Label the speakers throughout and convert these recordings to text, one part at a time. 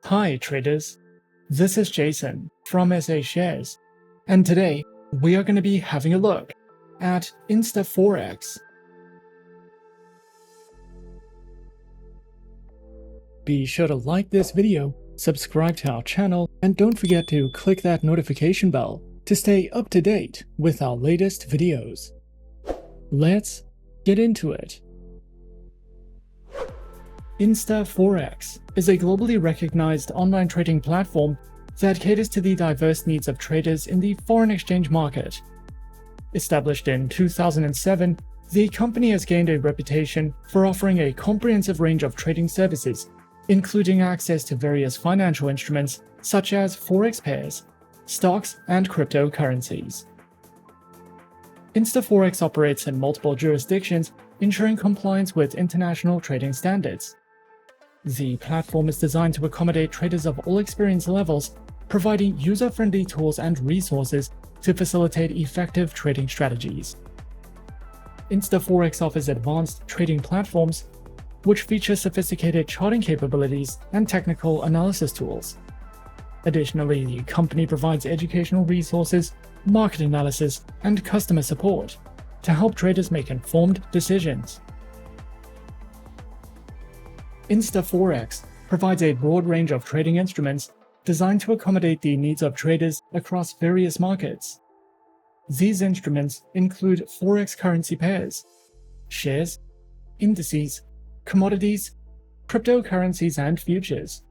Speaker 1: Hi traders, this is Jason from SA Shares, and today we are going to be having a look at InstaForex. Be sure to like this video, subscribe to our channel, and don't forget to click that notification bell to stay up to date with our latest videos. Let's get into it. InstaForex is a globally recognized online trading platform that caters to the diverse needs of traders in the foreign exchange market. Established in 2007, the company has gained a reputation for offering a comprehensive range of trading services, including access to various financial instruments such as Forex pairs, stocks, and cryptocurrencies. InstaForex operates in multiple jurisdictions, ensuring compliance with international trading standards. The platform is designed to accommodate traders of all experience levels, providing user-friendly tools and resources to facilitate effective trading strategies. InstaForex offers advanced trading platforms, which feature sophisticated charting capabilities and technical analysis tools. Additionally, the company provides educational resources, market analysis, and customer support to help traders make informed decisions. InstaForex provides a broad range of trading instruments designed to accommodate the needs of traders across various markets. These instruments include Forex currency pairs, shares, indices, commodities, cryptocurrencies, and futures.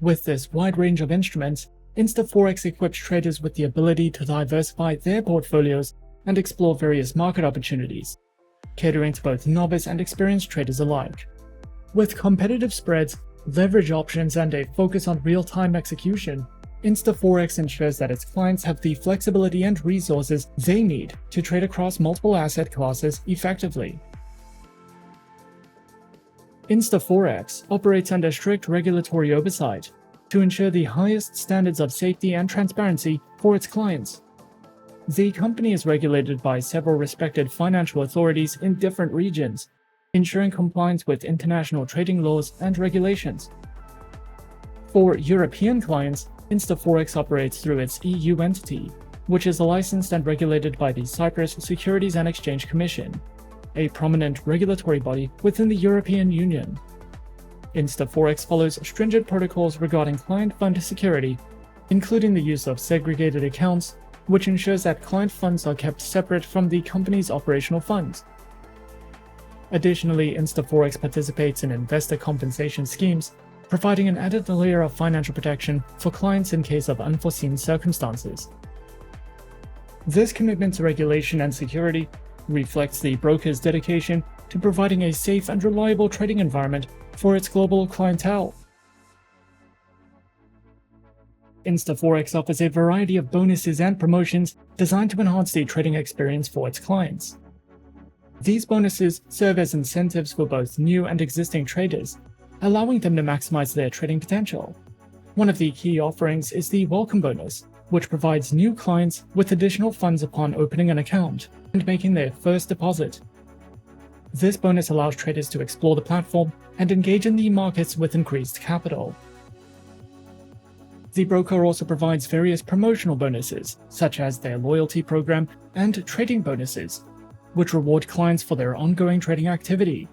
Speaker 1: With this wide range of instruments, InstaForex equips traders with the ability to diversify their portfolios and explore various market opportunities, catering to both novice and experienced traders alike. With competitive spreads, leverage options, and a focus on real-time execution, InstaForex ensures that its clients have the flexibility and resources they need to trade across multiple asset classes effectively. InstaForex operates under strict regulatory oversight to ensure the highest standards of safety and transparency for its clients. The company is regulated by several respected financial authorities in different regions, ensuring compliance with international trading laws and regulations. For European clients, InstaForex operates through its EU entity, which is licensed and regulated by the Cyprus Securities and Exchange Commission, a prominent regulatory body within the European Union. InstaForex follows stringent protocols regarding client fund security, including the use of segregated accounts, which ensures that client funds are kept separate from the company's operational funds. Additionally, InstaForex participates in investor compensation schemes, providing an added layer of financial protection for clients in case of unforeseen circumstances. This commitment to regulation and security reflects the broker's dedication to providing a safe and reliable trading environment for its global clientele. InstaForex offers a variety of bonuses and promotions designed to enhance the trading experience for its clients. These bonuses serve as incentives for both new and existing traders, allowing them to maximize their trading potential. One of the key offerings is the Welcome Bonus, which provides new clients with additional funds upon opening an account and making their first deposit. This bonus allows traders to explore the platform and engage in the markets with increased capital. The broker also provides various promotional bonuses, such as their loyalty program and trading bonuses, which reward clients for their ongoing trading activity.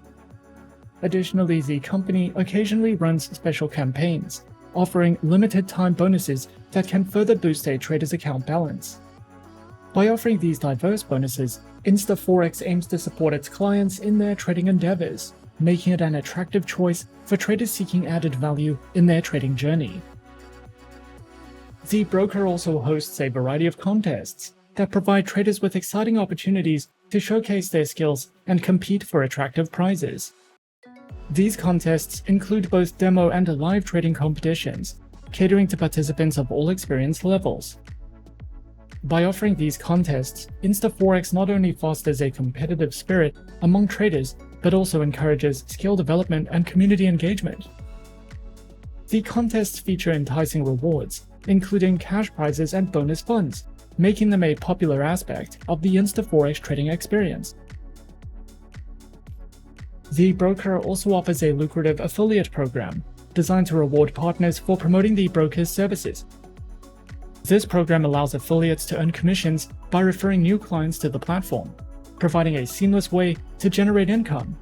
Speaker 1: Additionally, the company occasionally runs special campaigns, offering limited-time bonuses that can further boost a trader's account balance. By offering these diverse bonuses, InstaForex aims to support its clients in their trading endeavors, making it an attractive choice for traders seeking added value in their trading journey. The broker also hosts a variety of contests that provide traders with exciting opportunities to showcase their skills and compete for attractive prizes. These contests include both demo and live trading competitions, catering to participants of all experience levels. By offering these contests, InstaForex not only fosters a competitive spirit among traders, but also encourages skill development and community engagement. The contests feature enticing rewards, including cash prizes and bonus funds, making them a popular aspect of the InstaForex trading experience. The broker also offers a lucrative affiliate program, designed to reward partners for promoting the broker's services. This program allows affiliates to earn commissions by referring new clients to the platform, providing a seamless way to generate income.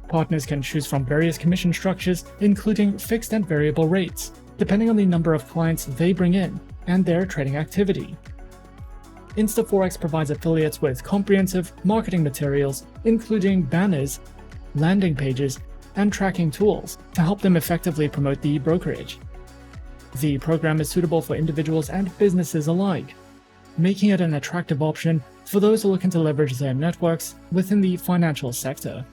Speaker 1: Partners can choose from various commission structures, including fixed and variable rates, depending on the number of clients they bring in and their trading activity. InstaForex provides affiliates with comprehensive marketing materials, including banners, landing pages, and tracking tools to help them effectively promote the brokerage. The program is suitable for individuals and businesses alike, making it an attractive option for those who are looking to leverage their networks within the financial sector.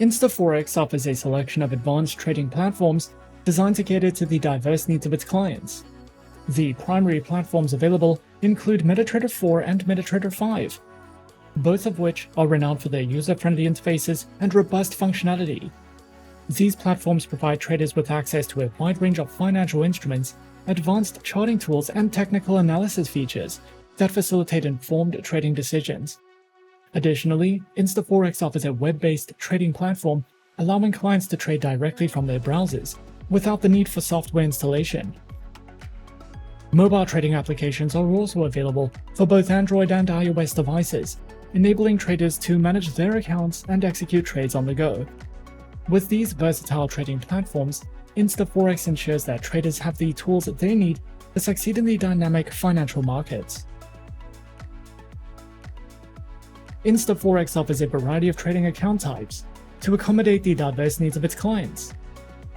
Speaker 1: InstaForex offers a selection of advanced trading platforms designed to cater to the diverse needs of its clients. The primary platforms available include MetaTrader 4 and MetaTrader 5, both of which are renowned for their user-friendly interfaces and robust functionality. These platforms provide traders with access to a wide range of financial instruments, advanced charting tools, and technical analysis features that facilitate informed trading decisions. Additionally, InstaForex offers a web-based trading platform, allowing clients to trade directly from their browsers without the need for software installation. Mobile trading applications are also available for both Android and iOS devices, enabling traders to manage their accounts and execute trades on the go. With these versatile trading platforms, InstaForex ensures that traders have the tools that they need to succeed in the dynamic financial markets. InstaForex offers a variety of trading account types to accommodate the diverse needs of its clients.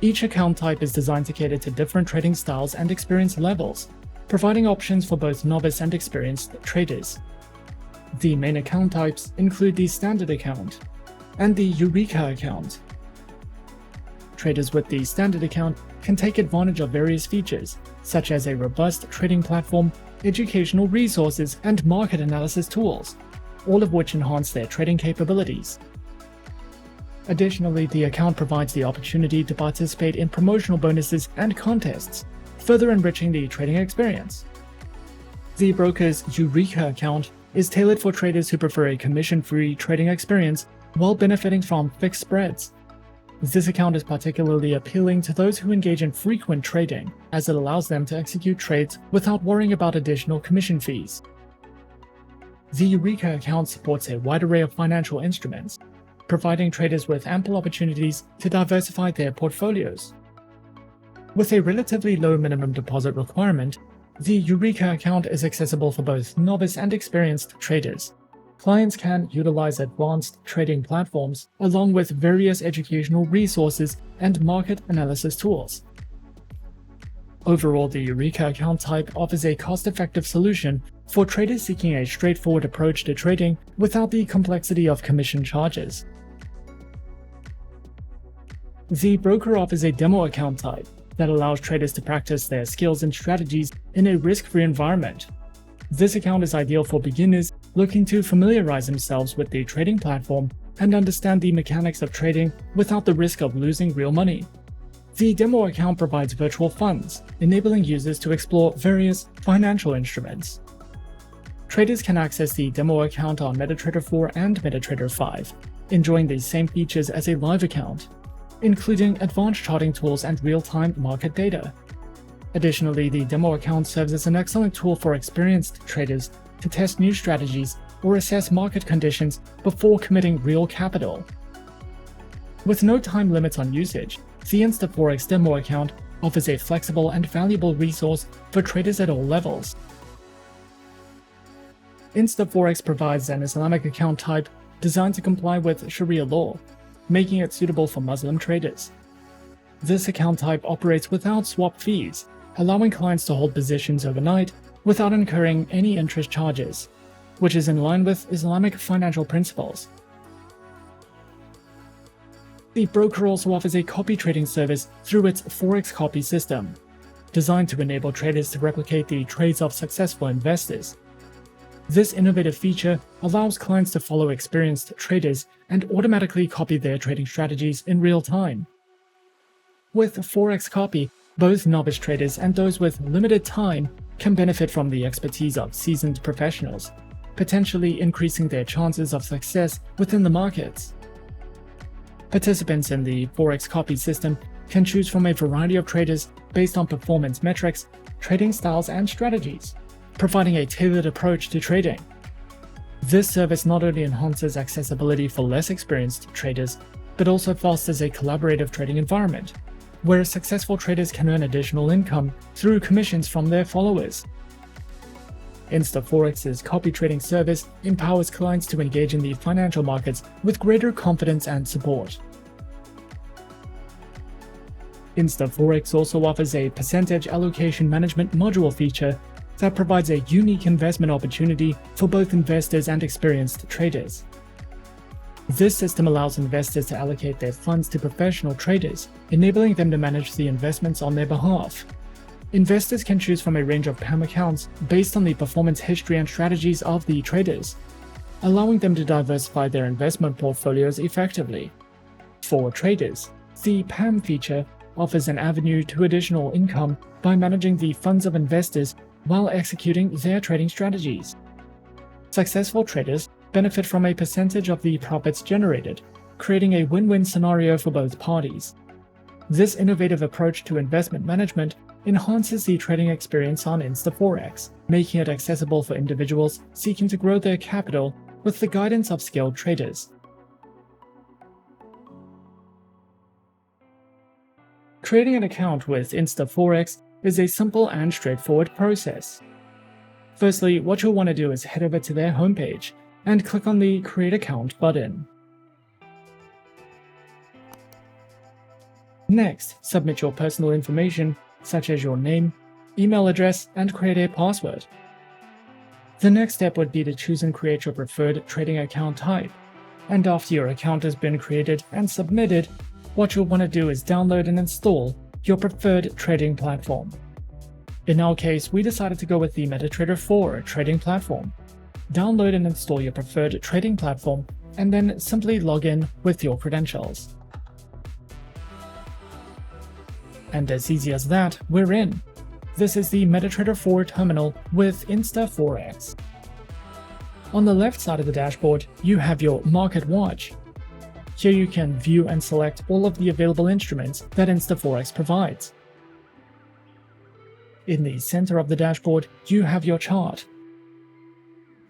Speaker 1: Each account type is designed to cater to different trading styles and experience levels, providing options for both novice and experienced traders. The main account types include the Standard account and the Eureka account. Traders with the Standard account can take advantage of various features, such as a robust trading platform, educational resources, and market analysis tools, all of which enhance their trading capabilities. Additionally, the account provides the opportunity to participate in promotional bonuses and contests, further enriching the trading experience. The broker's Eureka account is tailored for traders who prefer a commission-free trading experience while benefiting from fixed spreads. This account is particularly appealing to those who engage in frequent trading, as it allows them to execute trades without worrying about additional commission fees. The Eureka account supports a wide array of financial instruments, providing traders with ample opportunities to diversify their portfolios. With a relatively low minimum deposit requirement, the Eureka account is accessible for both novice and experienced traders. Clients can utilize advanced trading platforms along with various educational resources and market analysis tools. Overall, the Eureka account type offers a cost-effective solution for traders seeking a straightforward approach to trading without the complexity of commission charges. The broker offers a demo account type that allows traders to practice their skills and strategies in a risk-free environment. This account is ideal for beginners looking to familiarize themselves with the trading platform and understand the mechanics of trading without the risk of losing real money. The demo account provides virtual funds, enabling users to explore various financial instruments. Traders can access the demo account on MetaTrader 4 and MetaTrader 5, enjoying the same features as a live account, including advanced charting tools and real-time market data. Additionally, the demo account serves as an excellent tool for experienced traders to test new strategies or assess market conditions before committing real capital. With no time limits on usage, the InstaForex demo account offers a flexible and valuable resource for traders at all levels. InstaForex provides an Islamic account type designed to comply with Sharia law, making it suitable for Muslim traders. This account type operates without swap fees, allowing clients to hold positions overnight without incurring any interest charges, which is in line with Islamic financial principles. The broker also offers a copy trading service through its Forex copy system, designed to enable traders to replicate the trades of successful investors. This innovative feature allows clients to follow experienced traders and automatically copy their trading strategies in real time. With Forex copy, both novice traders and those with limited time can benefit from the expertise of seasoned professionals, potentially increasing their chances of success within the markets. Participants in the Forex copy system can choose from a variety of traders based on performance metrics, trading styles, and strategies, providing a tailored approach to trading. This service not only enhances accessibility for less experienced traders, but also fosters a collaborative trading environment, where successful traders can earn additional income through commissions from their followers. InstaForex's copy trading service empowers clients to engage in the financial markets with greater confidence and support. InstaForex also offers a percentage allocation management module feature that provides a unique investment opportunity for both investors and experienced traders. This system allows investors to allocate their funds to professional traders, enabling them to manage the investments on their behalf. Investors can choose from a range of PAM accounts based on the performance history and strategies of the traders, allowing them to diversify their investment portfolios effectively. For traders, the PAM feature offers an avenue to additional income by managing the funds of investors while executing their trading strategies. Successful traders benefit from a percentage of the profits generated, creating a win-win scenario for both parties. This innovative approach to investment management enhances the trading experience on InstaForex, making it accessible for individuals seeking to grow their capital with the guidance of skilled traders. Creating an account with InstaForex is a simple and straightforward process. Firstly, what you'll want to do is head over to their homepage and click on the Create Account button. Next, submit your personal information, such as your name, email address, and create a password. The next step would be to choose and create your preferred trading account type. And after your account has been created and submitted, what you'll want to do is download and install your preferred trading platform. In our case, we decided to go with the MetaTrader 4 trading platform. Download and install your preferred trading platform, and then simply log in with your credentials. And as easy as that, we're in. This is the MetaTrader 4 terminal with InstaForex. On the left side of the dashboard, you have your Market Watch. Here you can view and select all of the available instruments that InstaForex provides. In the center of the dashboard, you have your chart.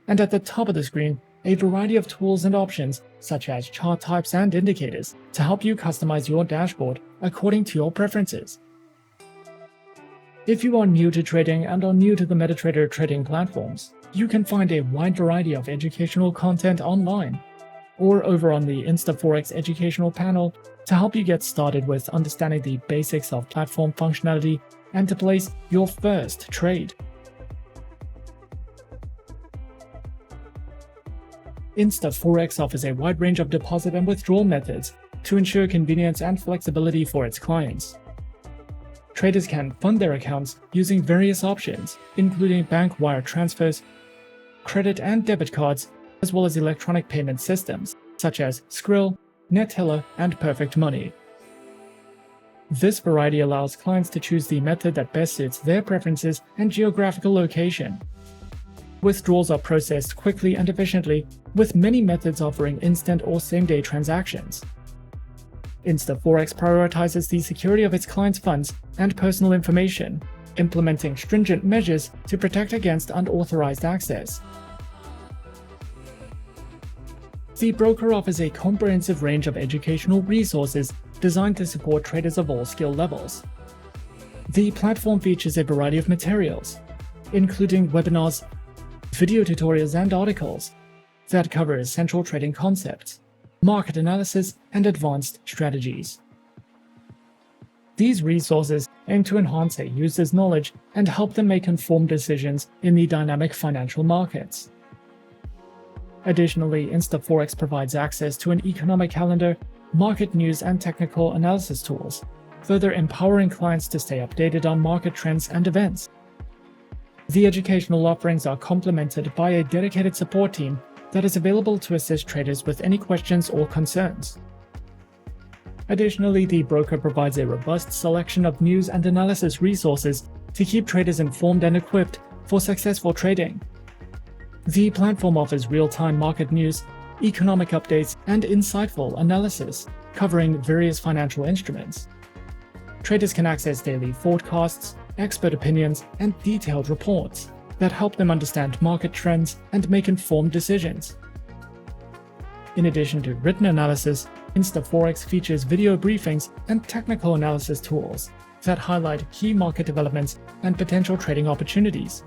Speaker 1: And at the top of the screen, a variety of tools and options, such as chart types and indicators, to help you customize your dashboard according to your preferences. If you are new to trading and are new to the MetaTrader trading platforms, you can find a wide variety of educational content online, or over on the InstaForex educational panel to help you get started with understanding the basics of platform functionality and to place your first trade. InstaForex offers a wide range of deposit and withdrawal methods to ensure convenience and flexibility for its clients. Traders can fund their accounts using various options, including bank wire transfers, credit and debit cards, as well as electronic payment systems such as Skrill, Neteller, and Perfect Money. This variety allows clients to choose the method that best suits their preferences and geographical location. Withdrawals are processed quickly and efficiently, with many methods offering instant or same-day transactions. InstaForex prioritizes the security of its clients' funds and personal information, implementing stringent measures to protect against unauthorized access. The broker offers a comprehensive range of educational resources designed to support traders of all skill levels. The platform features a variety of materials, including webinars, video tutorials, and articles that cover essential trading concepts, market analysis, and advanced strategies. These resources aim to enhance a user's knowledge and help them make informed decisions in the dynamic financial markets. Additionally, InstaForex provides access to an economic calendar, market news, and technical analysis tools, further empowering clients to stay updated on market trends and events. The educational offerings are complemented by a dedicated support team that is available to assist traders with any questions or concerns. Additionally, the broker provides a robust selection of news and analysis resources to keep traders informed and equipped for successful trading. The platform offers real-time market news, economic updates, and insightful analysis covering various financial instruments. Traders can access daily forecasts, expert opinions, and detailed reports that help them understand market trends and make informed decisions. In addition to written analysis, InstaForex features video briefings and technical analysis tools that highlight key market developments and potential trading opportunities.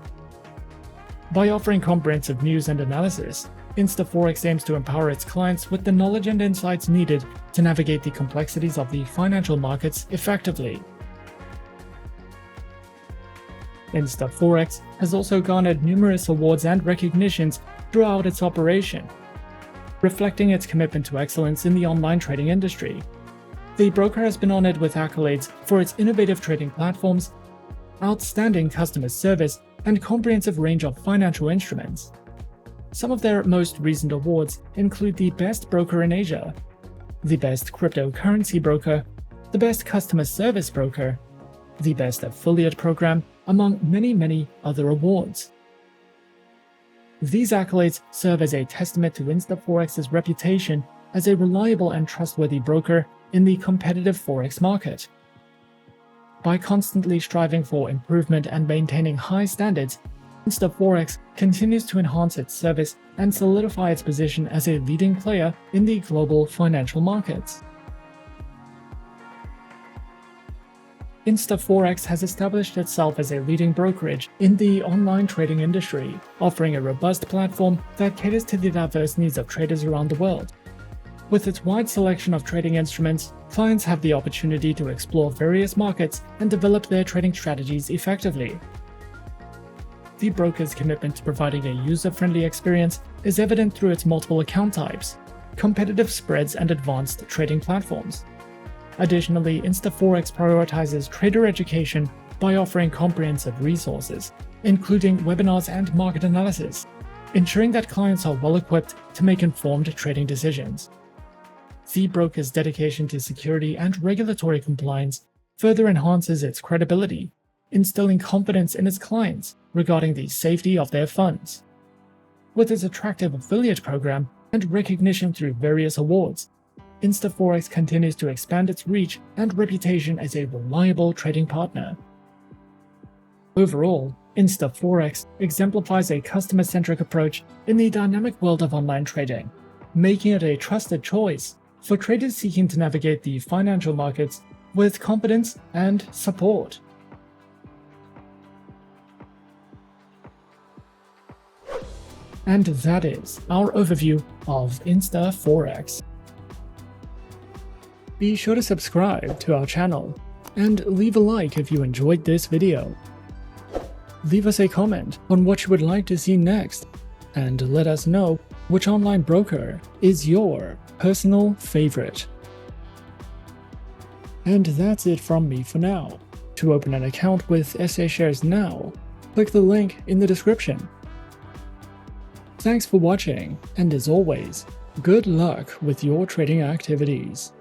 Speaker 1: By offering comprehensive news and analysis, InstaForex aims to empower its clients with the knowledge and insights needed to navigate the complexities of the financial markets effectively. InstaForex has also garnered numerous awards and recognitions throughout its operation, reflecting its commitment to excellence in the online trading industry. The broker has been honored with accolades for its innovative trading platforms, outstanding customer service, and comprehensive range of financial instruments. Some of their most recent awards include the Best Broker in Asia, the Best Cryptocurrency Broker, the Best Customer Service Broker, the Best Affiliate Program, among many other awards. These accolades serve as a testament to InstaForex's reputation as a reliable and trustworthy broker in the competitive Forex market. By constantly striving for improvement and maintaining high standards, InstaForex continues to enhance its service and solidify its position as a leading player in the global financial markets. InstaForex has established itself as a leading brokerage in the online trading industry, offering a robust platform that caters to the diverse needs of traders around the world. With its wide selection of trading instruments, clients have the opportunity to explore various markets and develop their trading strategies effectively. The broker's commitment to providing a user-friendly experience is evident through its multiple account types, competitive spreads, and advanced trading platforms. Additionally, InstaForex prioritizes trader education by offering comprehensive resources, including webinars and market analysis, ensuring that clients are well-equipped to make informed trading decisions. The broker's dedication to security and regulatory compliance further enhances its credibility, instilling confidence in its clients regarding the safety of their funds. With its attractive affiliate program and recognition through various awards, InstaForex continues to expand its reach and reputation as a reliable trading partner. Overall, InstaForex exemplifies a customer-centric approach in the dynamic world of online trading, making it a trusted choice for traders seeking to navigate the financial markets with confidence and support. And that is our overview of InstaForex. Be sure to subscribe to our channel and leave a like if you enjoyed this video. Leave us a comment on what you would like to see next, and let us know which online broker is your personal favorite. And that's it from me for now. To open an account with SA Shares now, click the link in the description. Thanks for watching, and as always, good luck with your trading activities.